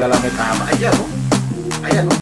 galamay kahaba. Ayan o. Ayan o.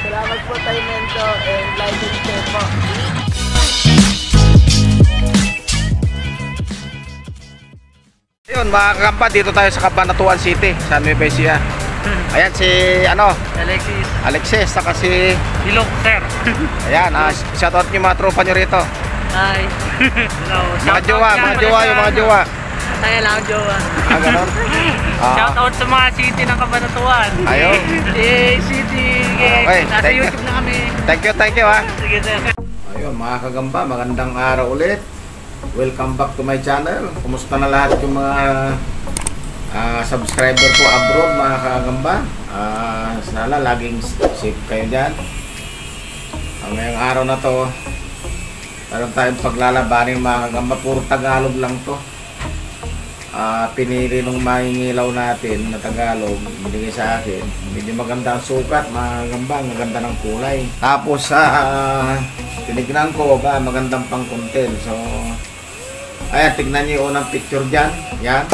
Salamat po tayo Mento and like and share po. Ayun mga kakampa, dito tayo sa Cabanatuan City, San Nueva Ecija. Ayan si Alexis, saka si Hilok, sir. ayan, shoutout nyo mga tropa nyo rito. Hi. Hello. Mga jowa yung mga jowa. Tayo lang jowa. Ganon. Shoutout sa mga city ng Cabanatuan. Ayun. City. Okay, Nasa thank you. YouTube na kami. Thank you ha. Sige, sir. Ayun mga kagamba, magandang araw ulit. Welcome back to my channel. Kumusta na lahat yung mga subscriber ko abroad mga kagamba. Sana laging safe kayo dyan. Ngayong araw na to, meron tayong paglalabanin mga kagamba. Puro Tagalog lang to. Pinili nung mahingilaw natin na Tagalog, binigay sa akin. Medyo maganda ang sukat mga kagamba, maganda ng kulay. Tapos tinignan ko magandang pang content. So ayan, tignan niyo yung unang picture dyan. Yan.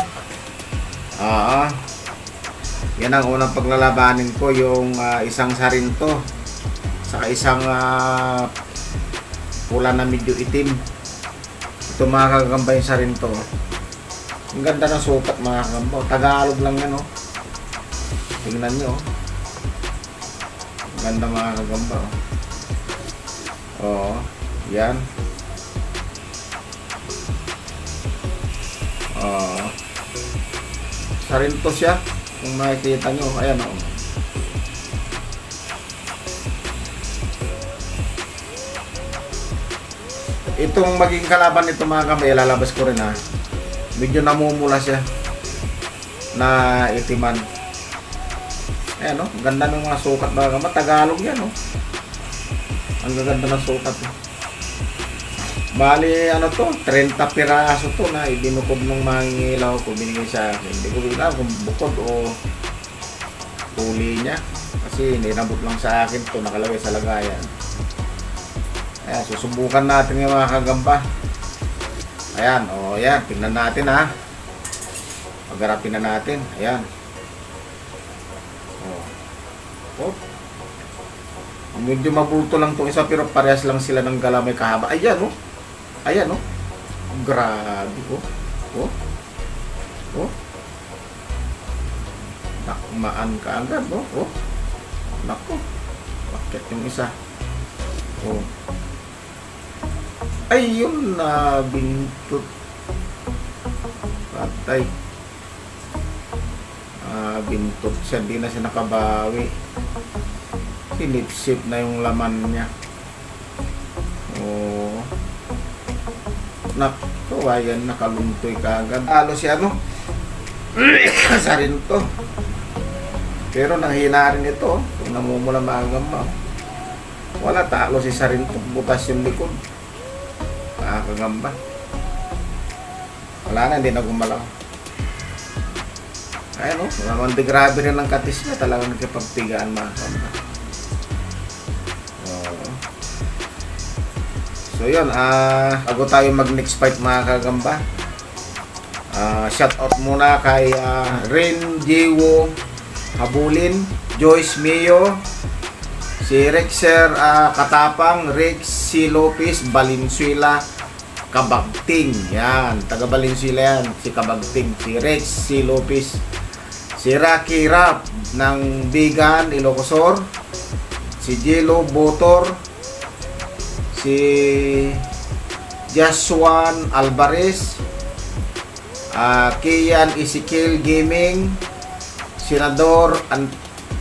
Yan ang unang paglalabanin ko, yung isang sarinto saka isang pula na medyo itim. Ito mga kagamba yung sarinto. Ang ganda ng sukat mga kagamba. Tagalog lang yan, oh. Tingnan nyo, oh. Ang ganda mga kagamba, oh. Yan. Sarinto siya kung makikita nyo. Ayan o. Itong maging kalaban nito mga kamay, lalabas ko rin ha. Medyo namumula siya na itiman. Ayan o. Ganda ng mga sukat mga kamay. Tagalog yan o. Ang ganda ng sukat o. Bali, ano to, 30 piraso to na ibinukob ng mangingilaw ko, binigay sa akin. Hindi ko alam kung bukod o huli niya. Kasi nilambot lang sa akin to, nakalagay sa lagayan. Ayan, susubukan natin yung mga kagamba. Ayan, o yan, tingnan natin ha. Pagharapin na natin, ayan. O. Medyo mabulto lang itong isa pero parehas lang sila ng galamay kahaba. Ayan o. Ayan o. Grabe o. Nakmaan ka agad o. Nako. Bakit yung isa? O. Ayun na bintot. Patay. Bintot siya. Di na siya nakabawi. Sinipsip na yung laman niya. Oh. Nako, ayan, nakaluntoy ka agad. Talo siya, no? Sarinto. Pero nanghina rin ito. Kung namumula maagamba. Wala, talo si Sarinto. Butas yung likod. Nakakagamba. Wala na, hindi na gumalaw. Ayan, no? Naman grabe rin ang katis niya. Talagang nagkipagtigaan mga kamba. So yun, bago tayo mag next fight mga kagamba, shout out muna kay Ren Jiwo Habulin, Joyce Mio, si Rexer Katapang, Rex C. Lopez, Valenzuela Kabagting. Yan, taga Valenzuela yan, si Kabagting, si Rex C. Lopez, si Rocky Rap ng Bigan, Ilocosor, si Jello Botor, si Jaswan Alvarez, Kian Ezekiel Gaming, Senador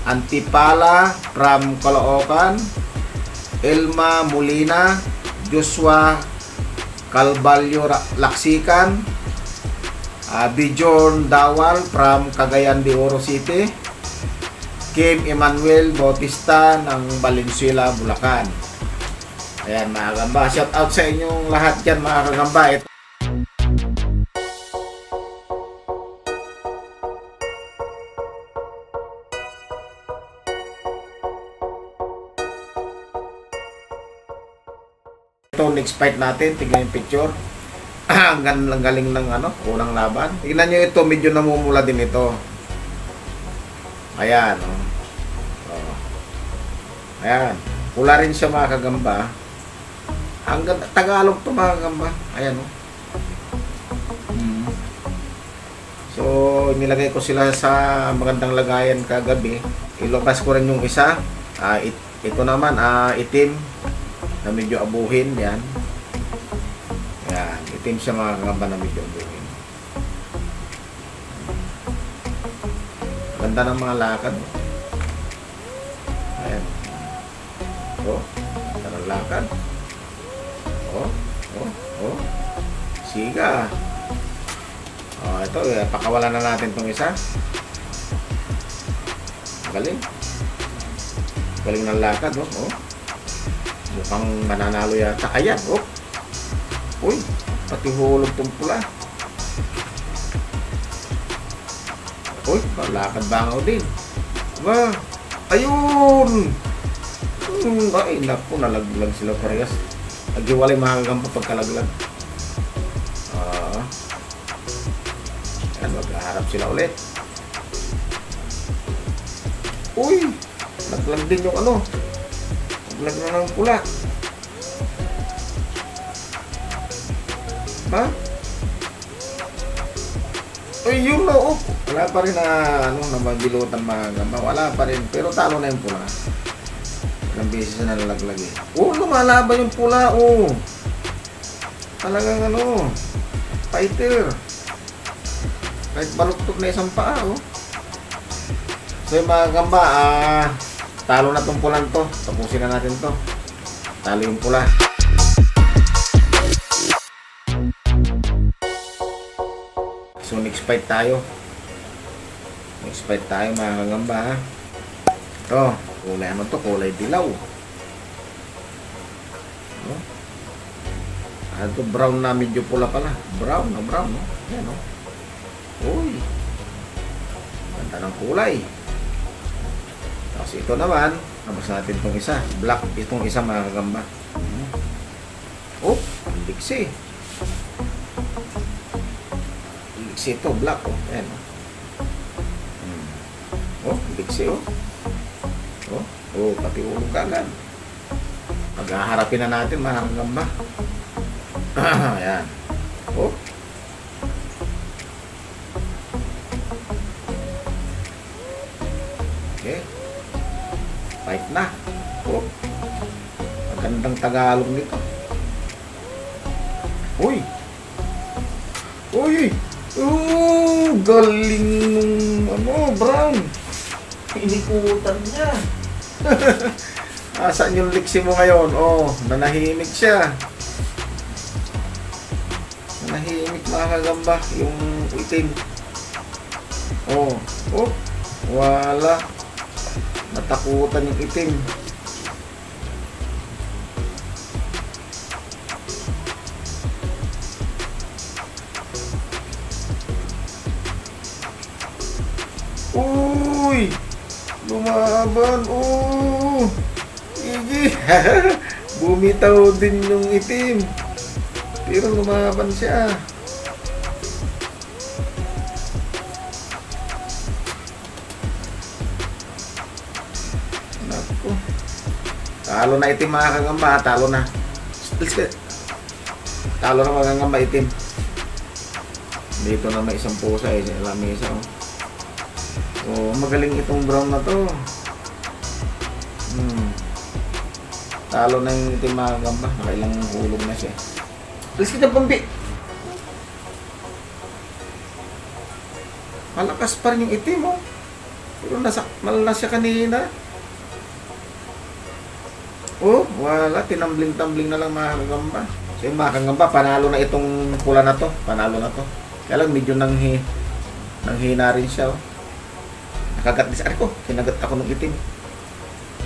Antipala from Caloocan, Elma Molina, Joshua Calvallo Laksikan, Bijon Dawal from Cagayan de Oro City, Kim Emmanuel Bautista ng Valenzuela, Bulacan. Ayan mga kagamba, shout out sa inyong lahat dyan mga kagamba. ito, next fight natin. Tignan yung picture. Ang galing ng ano, unang laban. Tignan nyo ito, medyo namumula din ito. Ayan, oh. Oh. Ayan. Pula rin siya mga kagamba. Ang Tagalog to mga kagamba. Ayan, oh. So, nilagay ko sila sa magandang lagayan kagabi. Ilukas ko rin yung isa. Ito naman, itim na medyo abuhin. Yan. Yan. Itim siya mga kagamba na medyo abuhin. Ganda ng mga lakad. Ayan. Oh, ganda ng lakad. Oh. Siga. Ito, pakawalan na natin itong isa. Galing. Galing ng lakad, oh. Mukhang mananalo yata. Ayan, oh. Uy, pati hulog itong pula. Uy, lakad bangaw din. Ba, ayun. Ay, naku, nalaglag sila parehas. Naghiwalay mga kagamba pagkalaglag. Maghaharap sila ulit. Uy! Naglag din yung ano. Naglag na ng pula. Ha? Uy, yun na, oh. Wala pa rin na, na mabilutan mga gamba. Wala pa rin. Pero talo na yung pula. Ilang beses na nalaglag eh. Oh, lumalaban yung pula, oh. Talagang fighter. Kahit baluktot na isang paa, oh. So yung mga gamba, talo na tong pulan to. Tapusin na natin to. Talo yung pula. So next fight tayo. Next fight tayo mga gamba, ha. Ito, kulay ano to? Kulay dilaw. Ito brown na medyo pula pala. Brown, no? Yan, no? Uy, ganda ng kulay. Tapos ito naman, nabas natin itong isa. Black, itong isa mga kagamba. Oh, ang liksi. Liksi ito, black, oh. Ayan, oh. Oh, liksi, oh. Pati ulong kagad. Maghaharapin na natin mga kagamba. Ayan. Oh. Okay. Fight na. Oh. Magandang Tagalog nito. Uy. Galing nung brown. Inikutan niya. Asan yung liksi mo ngayon? Oh, nanahimik siya. Nanahimik mga kagamba yung itim. Oh. Wala. Natakutan yung itim. Uy! Lumaban! Igi! Bumitaw din yung itim. Pero lumaban siya. Talo na itim mga kagamba, talo na. Talo na mga kagamba itim. Dito na may isang pusa eh, lamesa. Oh, magaling itong brown na to. Talo na yung itim mga kagamba, nakailang hulog na siya. Alis kita pampi. Malakas pa rin yung itim, oh. Pero malalas siya kanina. Oh, wala. Tinambling-tambling na lang mga kagamba. So yung mga kagamba, panalo na itong pula na to. Panalo na to. Kaya lang medyo nanghina rin siya. Oh. Nakagat din sa ko. Kinagat ako ng itim.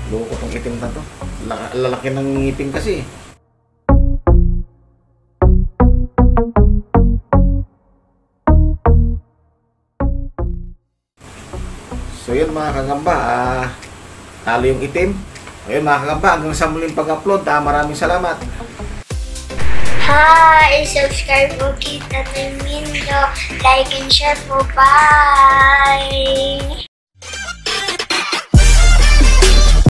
Loko tong itim na to. Lalaki ng ngipin kasi. So yun mga kagamba, talo yung itim. Ayun mga kagamba, hanggang sa muling pag-upload, maraming salamat. Hi! Subscribe po kita Mindo. Like and share po. Bye!